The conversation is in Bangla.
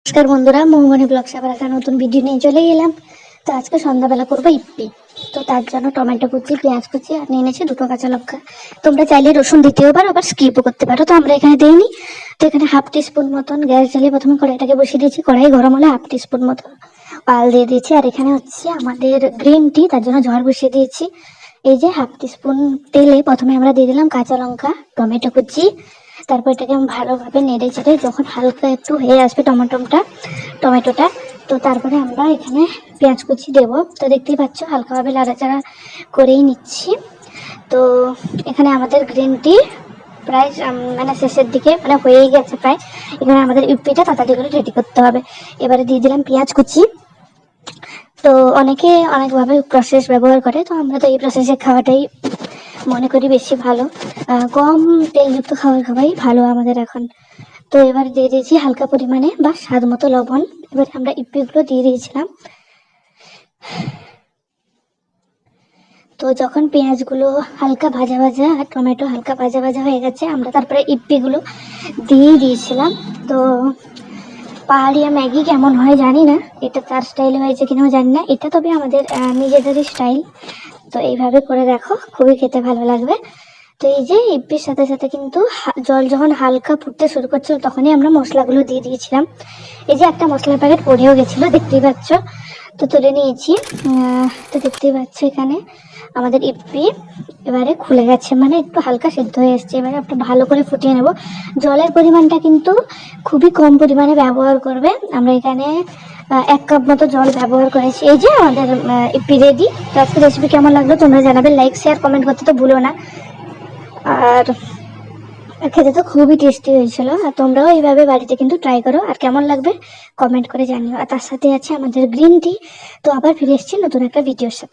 নমস্কার বন্ধুরা, মৌমনি ব্লগস আবার একটা নতুন ভিডিও নিয়ে চলে এলাম। তো আজকে সন্ধ্যাবেলা করবো ইপ্পি। তো তার জন্য টমেটো কুচি, পেঁয়াজ কুচি আর নিয়ে এনেছি দুটো কাঁচা লঙ্কা। তোমরা চাইলে রসুন দিতেও পারো, আবার স্কিপও করতে পারো। তো আমরা এখানে দিইনি। তো এখানে হাফ টিস্পুন মতন গ্যাস জ্বালিয়ে প্রথমে কড়াইটাকে বসিয়ে দিয়েছি। কড়াই গরম হলে হাফ টিস্পুন মতন পাল দিয়ে দিয়েছি। আর এখানে হচ্ছে আমাদের গ্রিন টি, তার জন্য ঝড় বসিয়ে দিয়েছি। এই যে হাফ টিস্পুন তেলে প্রথমে আমরা দিয়ে দিলাম কাঁচা লঙ্কা, টমেটো কুচি। তারপর এটাকে আমি ভালোভাবে নেড়ে চেড়ে যখন হালকা একটু হয়ে আসবে টমেটোটা, তো তারপরে আমরা এখানে পেঁয়াজ কুচি দেবো। তো দেখতেই পাচ্ছ হালকাভাবে নাড়াচাড়া করেই নিচ্ছি। তো এখানে আমাদের গ্রিন টি প্রায় মানে শেষের দিকে মানে হয়েই গেছে প্রায়। এখানে আমাদের ইপ্পিটা তাড়াতাড়ি করে রেডি করতে হবে। এবারে দিয়ে দিলাম পেঁয়াজ কুচি। তো অনেকে অনেকভাবে প্রসেস ব্যবহার করে, তো আমরা তো এই প্রসেসে খাওয়াটাই মনে করি বেশি ভালো। কম তেলযুক্ত খাওয়াই ভালো আমাদের এখন। তো এবার দিয়ে দিয়েছি হালকা পরিমাণে বা স্বাদ মতো লবণ। এবার আমরা ইপ্পিগুলো দিয়ে দিয়েছিলাম। তো যখন পেঁয়াজগুলো হালকা ভাজা ভাজা আর টমেটো হালকা ভাজা ভাজা হয়ে গেছে, আমরা তারপরে ইপ্পিগুলো দিয়ে দিয়েছিলাম। তো পাহাড়িয়া ম্যাগি কেমন হয় জানি না, এটা তার স্টাইলে হয়েছে কিনাও জানি না, এটা তবে আমাদের নিজেদেরই স্টাইল। তো এইভাবে করে দেখো, খুবই খেতে ভালো লাগবে। তো এই যে ইপ্পির সাথে সাথে কিন্তু জল যখন হালকা ফুটতে শুরু করছিল তখনই আমরা মশলাগুলো দিয়ে দিয়েছিলাম। এই যে একটা মশলার প্যাকেট পড়েও গেছিলো, দেখতেই পাচ্ছ। তো তুলে নিয়েছি। তো দেখতেই পাচ্ছ এখানে আমাদের ইপ্পি এবারে খুলে গেছে, মানে একটু হালকা সেদ্ধ হয়ে এসছে। এবারে একটু ভালো করে ফুটিয়ে নেব। জলের পরিমাণটা কিন্তু খুবই কম পরিমাণে ব্যবহার করবে। আমরা এখানে 1 কাপ মতো জল ব্যবহার করেছি। এই যে আমাদের ইপ্পি রেডি। তো আজকে রেসিপি কেমন লাগলো তোমরা জানাবে, লাইক শেয়ার কমেন্ট করতে তো ভুলো না। আর খেতে তো খুবই টেস্টি হয়েছিল। আর তোমরাও এইভাবে বাড়িতে কিন্তু ট্রাই করো, আর কেমন লাগবে কমেন্ট করে জানিও। আর তার সাথে আছে আমাদের গ্রিন টি। তো আবার ফিরে এসেছি নতুন একটা ভিডিওর সাথে।